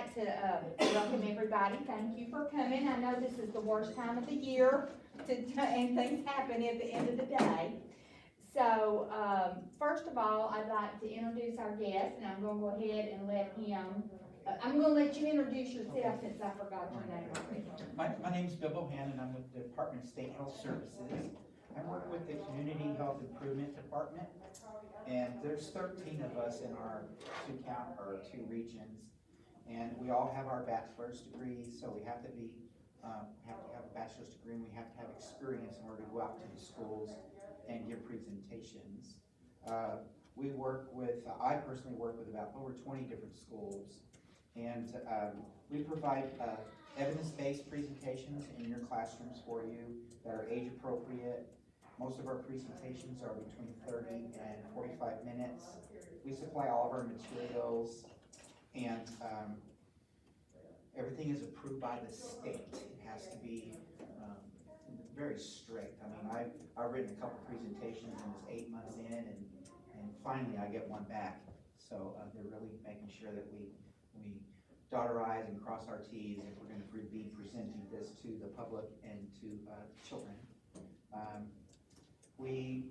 like to welcome everybody. Thank you for coming. I know this is the worst time of the year and things happen at the end of the day. So, first of all, I'd like to introduce our guest, and I'm going to go ahead and let him, I'm going to let you introduce yourself since I forgot your name already. My name's Bill Bohan, and I'm with the Department of State Health Services. I work with the Community Health Improvement Department, and there's 13 of us in our two regions, and we all have our bachelor's degrees, so we have to have a bachelor's degree, and we have to have experience in order to go out to the schools and give presentations. I personally work with about over 20 different schools, and we provide evidence-based presentations in your classrooms for you that are age appropriate. Most of our presentations are between 30 and 45 minutes. We supply all of our materials, and everything is approved by the state. It has to be very strict. I mean, I've written a couple presentations and it's 8 months in, and finally I get one back. So they're really making sure that we dot our I's and cross our T's if we're going to be presenting this to the public and to children. We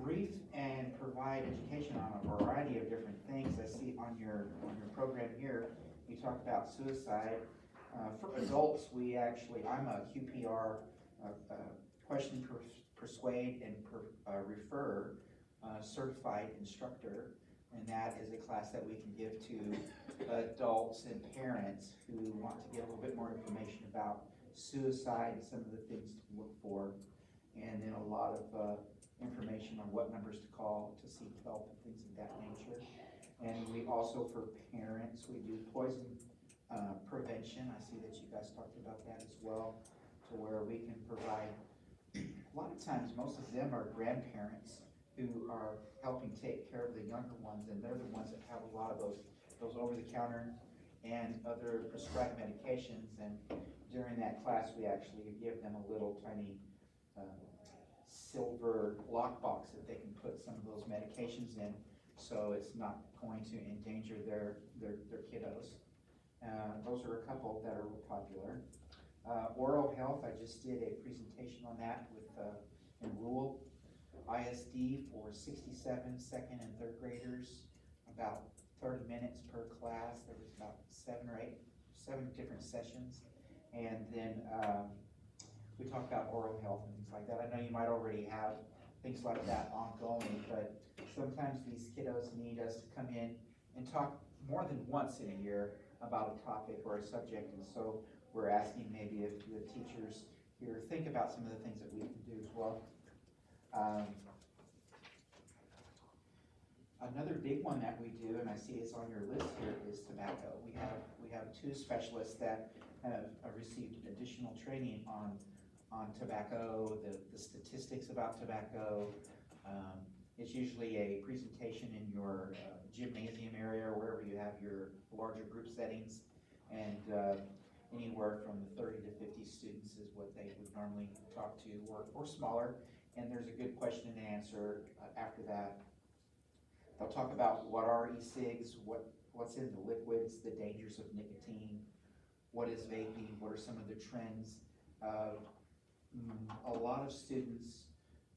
brief and provide education on a variety of different things. I see on your program here, you talk about suicide. For adults, I'm a QPR, question, persuade, and refer certified instructor, and that is a class that we can give to adults and parents who want to get a little bit more information about suicide and some of the things to look for, and then a lot of information on what numbers to call to seek help and things of that nature. And we also, for parents, we do poison prevention. I see that you guys talked about that as well, to where we can provide, a lot of times most of them are grandparents who are helping take care of the younger ones, and they're the ones that have a lot of those over-the-counter and other prescribed medications. And during that class, we actually give them a little tiny silver lockbox that they can put some of those medications in, so it's not going to endanger their kiddos. Those are a couple that are popular. Oral health, I just did a presentation on that with in rural ISD for 67 second and third graders, about 30 minutes per class. There was about seven different sessions, and then we talked about oral health and things like that. I know you might already have things like that ongoing, but sometimes these kiddos need us to come in and talk more than once in a year about a topic or a subject, and so we're asking maybe if the teachers here think about some of the things that we can do as well. Another big one that we do, and I see it's on your list here, is tobacco. We have two specialists that have received additional training on tobacco, the statistics about tobacco. It's usually a presentation in your gymnasium area, or wherever you have your larger group settings, and anywhere from 30 to 50 students is what they would normally talk to, or smaller. And there's a good question and answer after that. They'll talk about what are e-cigs, what's in the liquids, the dangers of nicotine, what is vaping, what are some of the trends. A lot of students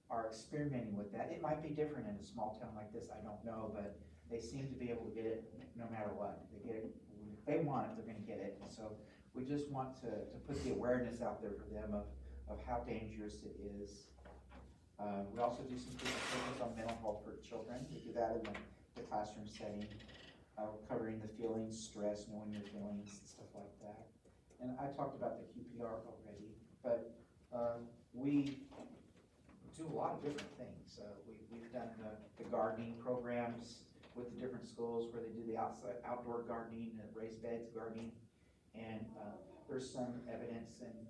are experimenting with that. It might be different in a small town like this, I don't know, but they seem to be able to get it no matter what. They get it, if they want it, they're gonna get it. And so we just want to put the awareness out there for them of how dangerous it is. We also do some presentations on mental health for children. We do that in the classroom setting, covering the feelings, stress, knowing your feelings, and stuff like that. And I talked about the QPR already, but we do a lot of different things. We've done the gardening programs with the different schools where they do the outdoor gardening and raised beds gardening, and there's some evidence and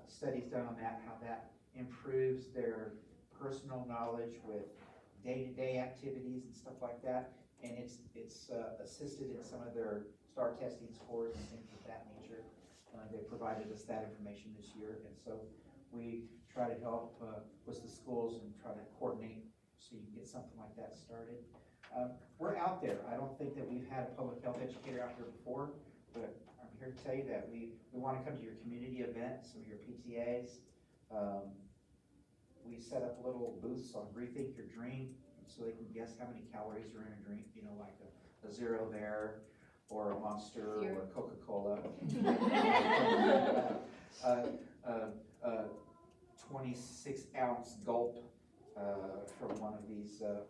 studies done on that, how that improves their personal knowledge with day-to-day activities and stuff like that, and it's assisted in some of their STAR testing scores and things of that nature. They provided us that information this year, and so we try to help with the schools and try to coordinate so you can get something like that started. We're out there. I don't think that we've had a public health educator out here before. but I'm here to tell you that we wanna come to your community events, some of your PTAs. We set up little booths on Rethink Your Drink, so they can guess how many calories are in a drink, you know, like a Zero there, or a Monster, or Coca-Cola. 26-ounce gulp, from one of these, what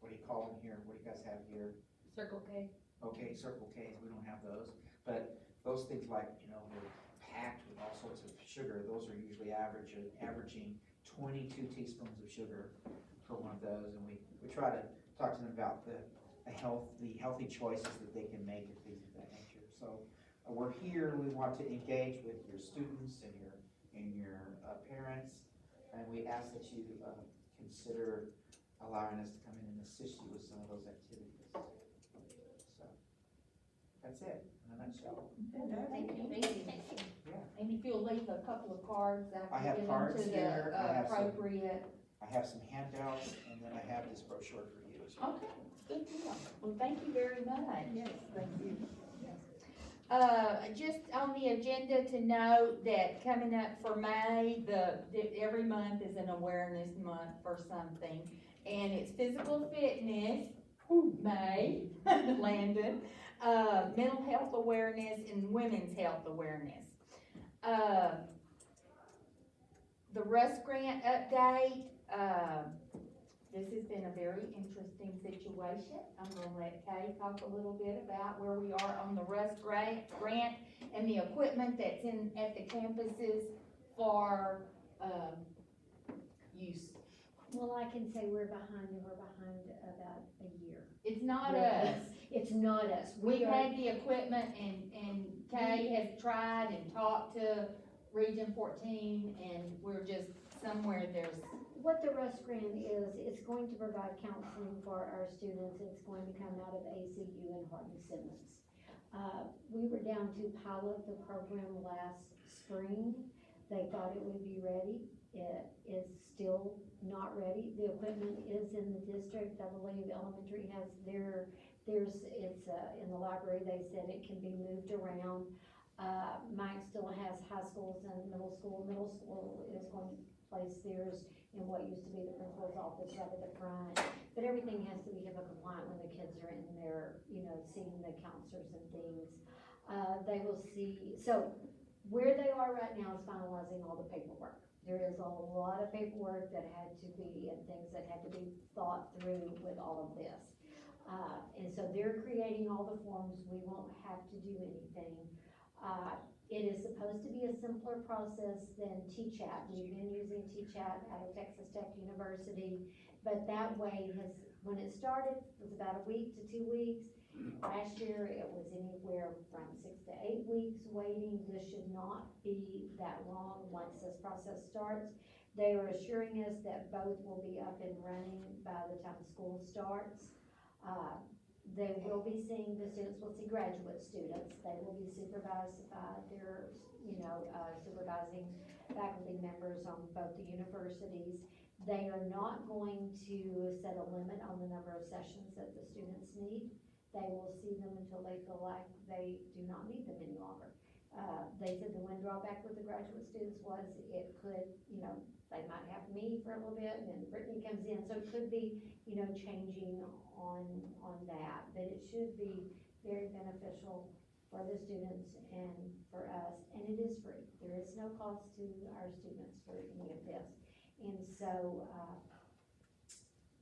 do you call them here, what do you guys have here? Circle K. Okay, Circle K's, we don't have those, but those things like, you know, they're packed with all sorts of sugar, those are usually averaging 22 teaspoons of sugar for one of those, and we try to talk to them about the healthy choices that they can make and things of that nature. So we're here, we want to engage with your students and your parents, and we ask that you consider allowing us to come in and assist you with some of those activities. So that's it in a nutshell. Thank you. Yeah. And if you'll leave a couple of cards I after have you get cards into here. I the have some- appropriate. I have some handouts, and then I have this brochure for you as well. Okay, good deal. Well, thank you very much. Yes, thank you. Just on the agenda to note that coming up for May, every month is an awareness month for something. And it's physical fitness, May, Landon, mental health awareness and women's health awareness. The Russ Grant update, this has been a very interesting situation. I'm gonna let Kay talk a little bit about where we are on the Russ Grant and the equipment that's at the campuses for, use. Well, I can say we're behind about a year. It's not Yeah. us. It's not us. We've are- had the equipment and Kay has tried and talked to Region 14 and we're just somewhere there's, What the Russ Grant is, it's going to provide counseling for our students. It's going to come out of ACU and Hardin-Simmons. We were down to pilot the program last spring. They thought it would be ready. It is still not ready. The equipment is in the district. I believe elementary has it's in the library. They said it can be moved around. Mike still has high schools and middle school. Middle school is going to place theirs in what used to be the principal's office right at the front. But everything has to be HIPAA compliant when the kids are in there, seeing the counselors and things. They will see, so where they are right now is finalizing all the paperwork. There is a lot of paperwork that had to be, and things that had to be thought through with all of this. And so they're creating all the forms. We won't have to do anything. It is supposed to be a simpler process than TCHAT. We've been using TCHAT out of Texas Tech University, but that way when it started, it was about a week to 2 weeks. Last year, it was anywhere from 6 to 8 weeks waiting. This should not be that long once this process starts. They are assuring us that both will be up and running by the time school starts. They will be seeing, the students will see graduate students. They will be supervised by their, supervising faculty members on both the universities. They are not going to set a limit on the number of sessions that the students need. They will see them until they feel like they do not need them any longer. They said the one drawback with the graduate students was it could, they might have me for a little bit and then Brittany comes in, so it could be, changing on that. But it should be very beneficial for the students and for us, and it is free. There is no cost to our students for any of this. And so,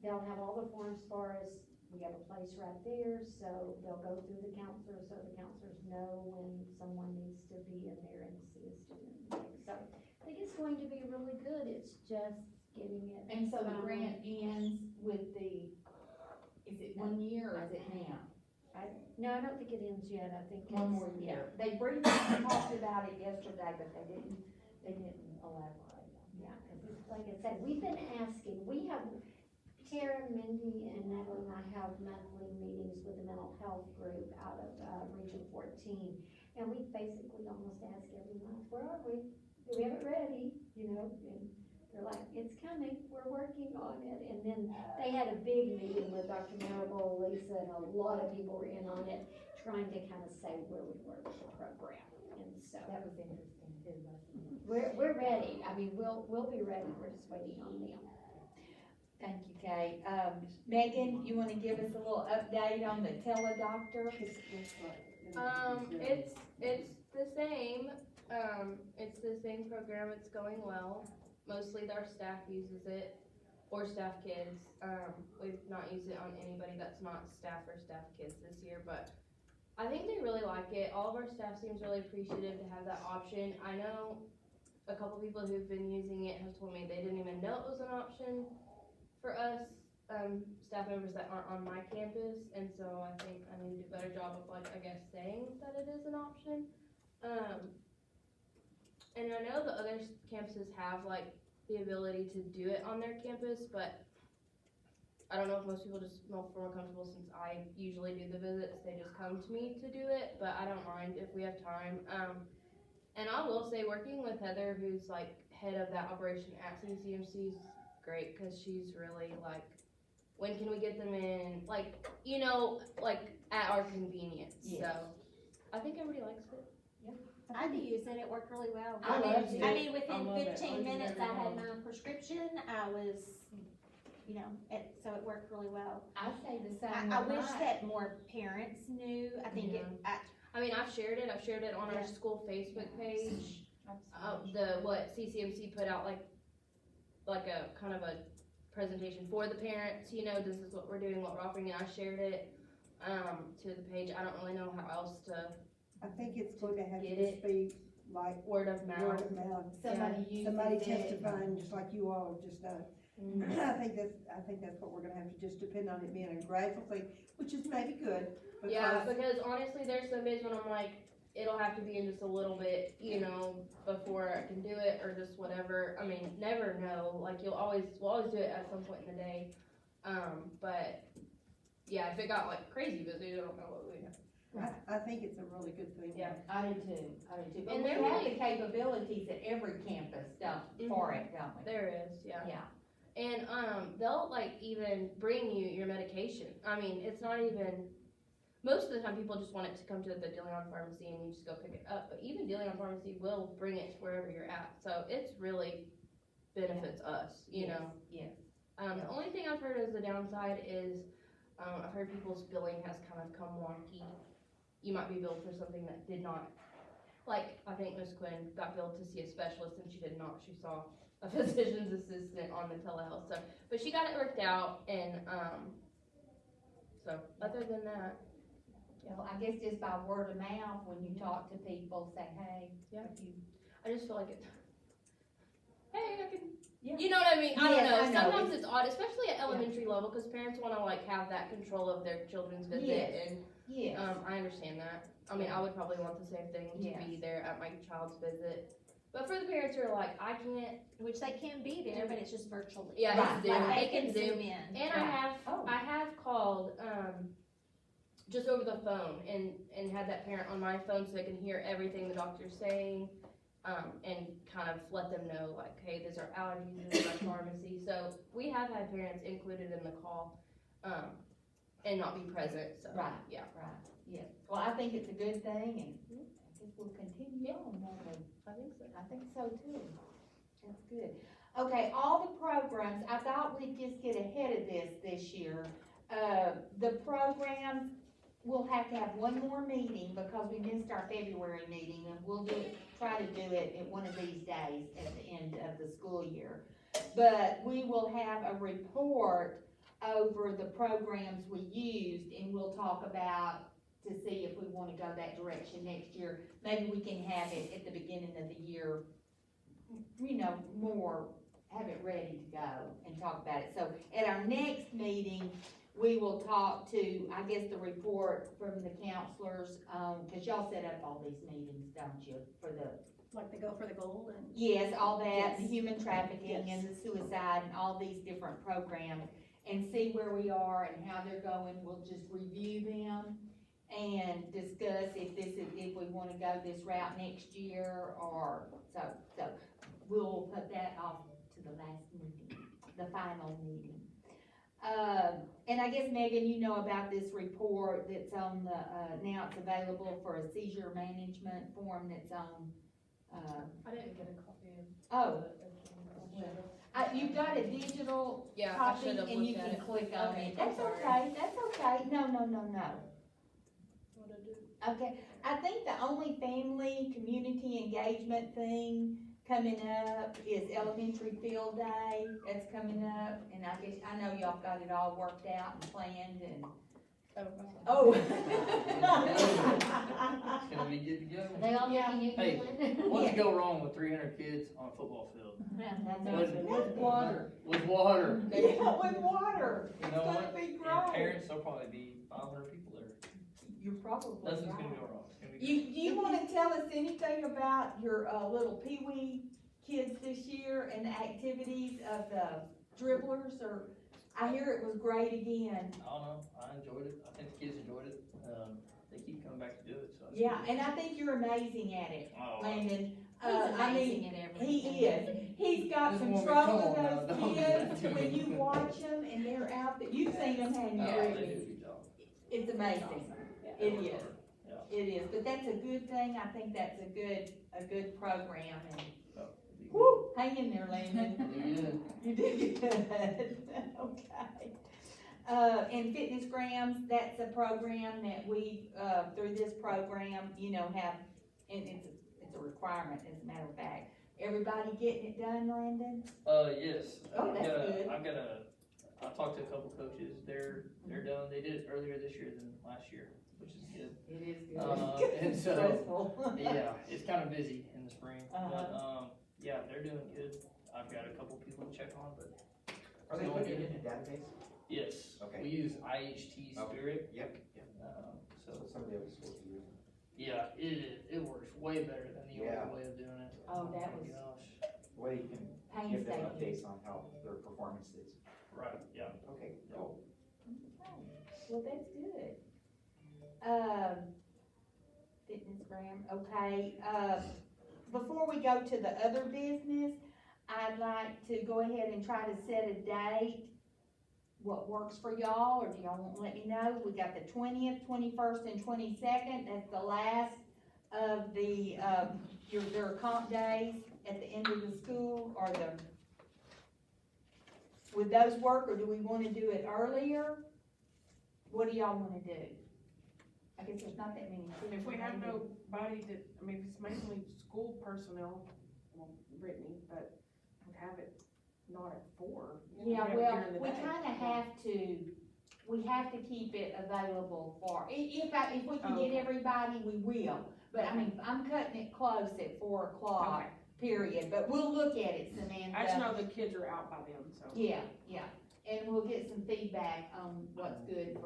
they'll have all the forms for us. We have a place right there, so they'll go through the counselors, so the counselors know when someone needs to be in there and see a student. So I think it's going to be really good. It's just getting it. and so the finally. grant ends with is it 1 year or is it now? No, I don't think it ends yet. I think One it's, more year. They briefly talked about it yesterday, but they didn't elaborate. Yeah, because it's like I said, we've been asking, we have, Tara, Mindy, and Natalie and I have monthly meetings with the mental health group out of Region 14. And we basically almost ask every month, where are we? Do we have it ready? And they're like, it's coming, we're working on it. And then they had a big meeting with Dr. Marable, Lisa, and a lot of people were in on it, trying to kind of say where we were with the program. And so, That was interesting too, wasn't it? we're ready. I mean, we'll be ready. We're just waiting on them. Thank you, Kay. Megan, you wanna give us a little update on the teledoctor? It's the same, it's the same program, it's going well. Mostly our staff uses it, or staff kids. We've not used it on anybody that's not staff or staff kids this year, but I think they really like it. All of our staff seems really appreciative to have that option. I know a couple people who've been using it have told me they didn't even know it was an option for us, staff members that aren't on my campus, and so I think I need to do a better job of saying that it is an option. And I know the other campuses have the ability to do it on their campus, but I don't know if most people just feel more comfortable since I usually do the visits, they just come to me to do it, but I don't mind if we have time. And I will say working with Heather, who's head of that operation at CCMC, is great, cause she's really when can we get them in, at our convenience, Yes. so I think everybody likes it. I do use it, it worked really well. I loved it. I mean, within love it. I 15 use it minutes, every I had day. my prescription, I was, so it worked really well. I say the same. I wish with that more parents knew, I think I mean, I've shared it on our school Facebook page. What CCMC put out like a kind of a presentation for the parents, this is what we're doing, what we're offering, and I shared it to the page. I don't really know how else to I think it's going to have to Get just be like word of mouth. word of mouth. Somebody uses Somebody it. testifying, just like you all have just done. Mhm. I think that's what we're gonna have to just depend on it being a gradual thing, which is maybe good. Yeah, because- because honestly, there's some days when I'm it'll have to be in just a little bit, before I can do it, or just whatever. I mean, never know, we'll always do it at some point in the day. But, yeah, if it got crazy busy, I don't know what we'd have. I think it's a really good thing. Yeah. I do too, But And we they're have really- the capabilities at every campus, for it, don't we? There is, yeah. Yeah. And, they'll even bring you your medication. I mean, it's not even, most of the time people just want it to come to the DeLeon pharmacy and you just go pick it up, but even DeLeon pharmacy will bring it to wherever you're at, so it's really benefits us, you know? Yes. The only thing I've heard as the downside is, I've heard people's billing has kind of come wonky. You might be billed for something that did not, I think Miss Quinn got billed to see a specialist and she did not, she saw a physician's assistant on the telehealth, so, but she got it worked out, and, so, other than that, Well, I guess just by word of mouth, when you talk to people, say, hey, Yeah. if you, I just feel like it, hey, I can, Yeah. you know what I mean? I don't Yes, know, I know. sometimes it's odd, especially at elementary level, cause parents wanna have that control of their children's visit, Yes. and, yes, I understand that. I mean, I would probably want the same thing, to Yes. be there at my child's visit, but for the parents who are I can't, which they can be there, but it's just virtually. yeah, Right. it's Zoom, Like they can Zoom. in. And Right. Oh. I have called, just over the phone and had that parent on my phone so they can hear everything the doctor's saying, and kind of let them know hey, these are allergies, this is my pharmacy. So we have had parents included in the call, and not be present, so, Right. yeah. right, yes. Well, I think it's a good thing, and I guess we'll continue on, won't we? I think so. I think so too. That's good. Okay, all the programs, I thought we'd just get ahead of this year. The programs, we'll have to have one more meeting because we missed our February meeting, and we'll try to do it at one of these days at the end of the school year. But we will have a report over the programs we used, and we'll talk about to see if we wanna go that direction next year. Maybe we can have it at the beginning of the year, have it ready to go and talk about it. So at our next meeting, we will talk to, I guess, the report from the counselors, cause y'all set up all these meetings, don't you, for the, Like the Go for the Gold and. yes, all that, the Yes. human trafficking and the suicide and all these different programs, and see where we are and how they're going. We'll just review them and discuss if we wanna go this route next year, or, so we'll put that off to the last meeting, the final meeting. And I guess Megan, you know about this report that's on the, now it's available for a seizure management form that's on, I didn't get a copy of. oh, Well, you've got a digital Yeah, I copy should have and you looked can at it. click on Okay, it. I'm That's sorry. okay, that's okay. No. What'd I do? Okay, I think the only family community engagement thing coming up is elementary field day, that's coming up, and I know y'all got it all worked out and planned and, Oh. It's gonna be good to go. They all Yeah. looking at Hey, you? What could go wrong with 300 kids on a football field? With water. With water. Yeah, with water, You it's know gonna what? be And great. parents, there'll probably be 500 people there. You're probably Nothing's right. gonna go wrong. It's gonna be Do you wanna tell us anything about your, little pee-wee kids this year and the activities of the dribblers, or, I hear it was great again. I don't know. I enjoyed it. I think the kids enjoyed it. They keep coming back to do it, so. that's Yeah, good. and I think you're amazing at it, Oh, Landon. He's I mean, amazing at everything. he is. He's got Just want me to control come of on now, those don't do kids, that. when you watch them and they're out there, you've seen them, haven't you, Oh, they do a Brittany? good job. It's amazing. They It work is. hard. Yeah. It is, but that's a good thing, I think that's a good program, and, Oh, it'll be good. whoo, hang in there, Landon. It'll be good. You did good, okay. And Fitness Grams, that's a program that we, through this program, you know, have, and it's a requirement, as a matter of fact. Everybody getting it done, Landon? Yes. Oh, that's good. I talked to a couple coaches, they're done, they did it earlier this year than last year, which is good. It is And so- Stressful. Yeah, it's kind of busy in the spring, but, Uh-huh. yeah, they're doing good. I've got a couple people to check on, but Are they putting it in a database? yes, Okay. we use IHT Okay. Spirit, Yep. so, So some of the other schools are using. yeah, it works way better than the Yeah. old way of doing it. Oh, that my was gosh. The way you can give them painstaking. updates on how their performance is. Right, yeah. Okay, cool. Well, that's good. Fitness Gram, okay, before we go to the other business, I'd like to go ahead and try to set a date. What works for y'all, or do y'all want to let me know? We got the 20th, 21st, and 22nd, that's the last of the, their comp days at the end of the school, or would those work, or do we wanna do it earlier? What do y'all wanna do? I guess there's not that many. If we have nobody that, I mean, it's mainly school personnel, well, Brittany, but we have it not at 4. We Yeah, have it well, during the we day. we have to keep it available for, if we can get Okay. everybody, we will. But I mean, I'm cutting it close at 4 o'clock, Okay. period, but we'll look at it, I just Samantha. know the kids are out by then, so. Yeah, and we'll get some feedback on what's good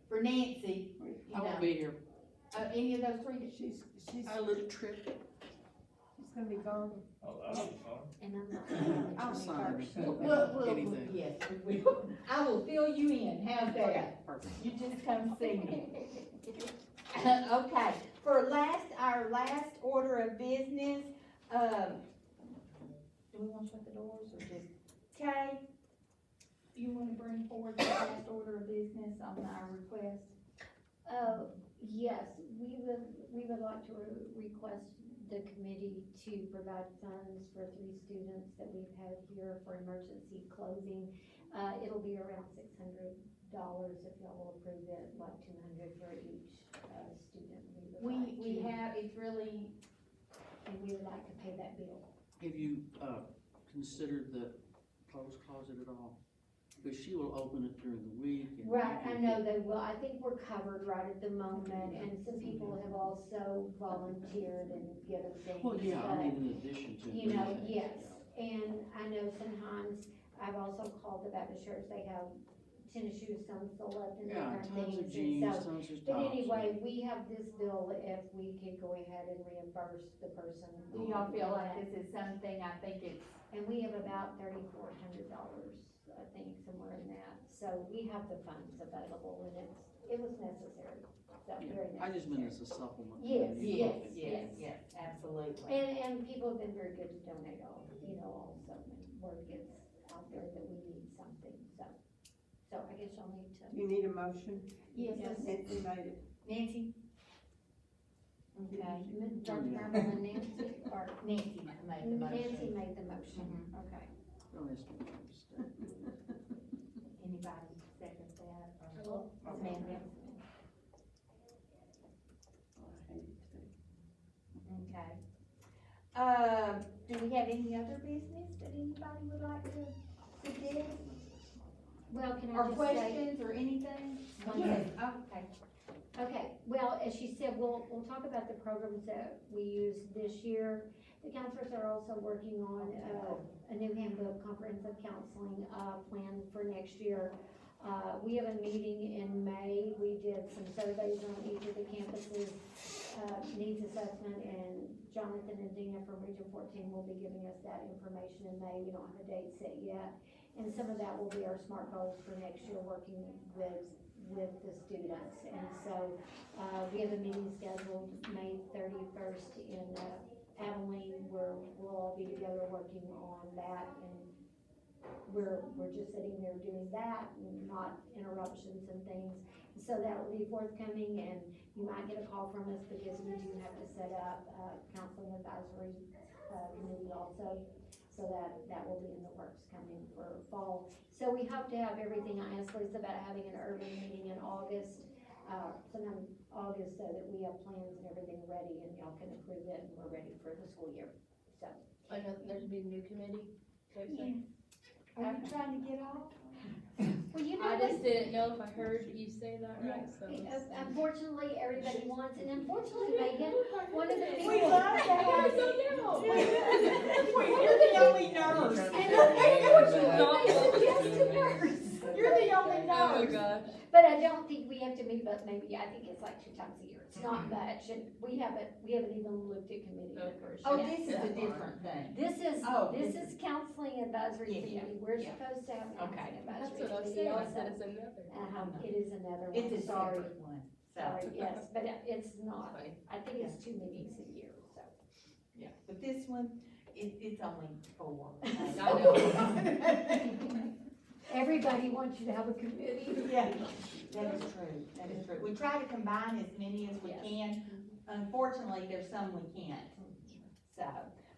for Nancy, you I know. won't be here. Any of those three, She's A little trip. gonna be gone. Oh, that'll be fun. And I'm not. I'll sign anything. yes, we will. I will fill you in, how's that? Perfect. You just come see me. Okay, for our last order of business, do we wanna shut the doors or just, Kay? You wanna bring forward the last order of business on our request? Yes, we would like to request the committee to provide funds for 3 students that we've had here for emergency clothing. It'll be around $600 if y'all will approve it, like $200 for each, student. We have, it's really, And we would like to pay that bill. Have you, considered the clothes closet at all? Because she will open it during the week and. Right, I know they will. I think we're covered right at the moment, and some people have also volunteered and given things. Well, yeah, I but, mean, in addition to. You know, these yes, things, and I know sometimes, I've also called the Baptist church, they have tennis shoes, some select and Yeah, different tons of things, jeans, and so. tons of tops. But anyway, we have this bill if we could go ahead and reimburse the person. do y'all feel like this is something, I think it's, And we have about $3,400, I think, somewhere in that. So we have the funds available, and it was necessary, so very necessary. I just meant as a supplement. to Yes, the yes, clothing. yes, yes, absolutely. And people have been very good to donate also, word gets out there that we need something, so. So I guess y'all need to. You need a motion? Yes. Nancy made it. Nancy? Okay, Dr. Marble and Nancy, or Nancy made the motion. Nancy made the motion, okay. Don't ask me to stay. Anybody second that? I will. Amanda? Okay. Do we have any other business that anybody would like to suggest? Well, can Or I just say? questions or anything? Yes. Okay. Okay, well, as she said, we'll talk about the programs that we use this year. The counselors are also working on, a new handbook, comprehensive counseling, plan for next year. We have a meeting in May. We did some surveys on each of the campuses, needs assessment, and Jonathan and Dina from Region 14 will be giving us that information in May. We don't have a date set yet. And some of that will be our SMART goals for next year, working with the students. And so, we have a meeting scheduled May 31st in Abilene, where we'll all be together working on that. And we're just sitting there doing that, and not interruptions and things. So that will be forthcoming, and you might get a call from us because we do have to set up a counseling advisory committee also. So that will be in the works coming for fall. So we hope to have everything. I asked Lisa about having an urban meeting in August, sometime August, so that we have plans and everything ready, and y'all can approve it, and we're ready for the school year, so. I know there's been a new committee. type thing. Are you trying to get off? Well, you know I what? just didn't know if I heard you say that right, so. Unfortunately, everybody wants, and unfortunately, Megan, one of the things. We love that. You're the only nurse. And unfortunately, they suggested nurse. You're the only Oh my nurse. gosh. But I don't think we have to meet, but maybe, I think it's like 2 times a year, it's not much, and we haven't even looked at committee members. Oh, yet. this is a different thing. This is, Oh, this is counseling advisory Yeah, committee, we're yeah. supposed to have Okay. counseling That's advisory what I committee said, I also. said it's another. It is another one, It's a sorry, separate one, so. sorry, yes, but it's not, Fine. I think it's 2 meetings a year, so. Yeah, but this one, it's only 4. I know. Everybody wants you to have a committee. Yeah, that is true, that is true. We try to combine as many as we Yes. can. Unfortunately, there's some we can't, so.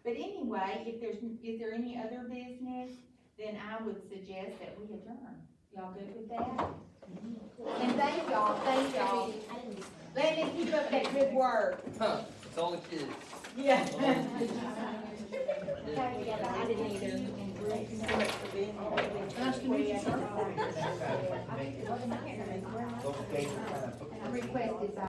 But anyway, is there any other business, then I would suggest that we adjourn. Y'all good with that? And thank y'all. Let me keep up that good work. Huh, it's all the kids. Yeah. I didn't either. Nice to meet you, sir. Those dates are kind of- Requested by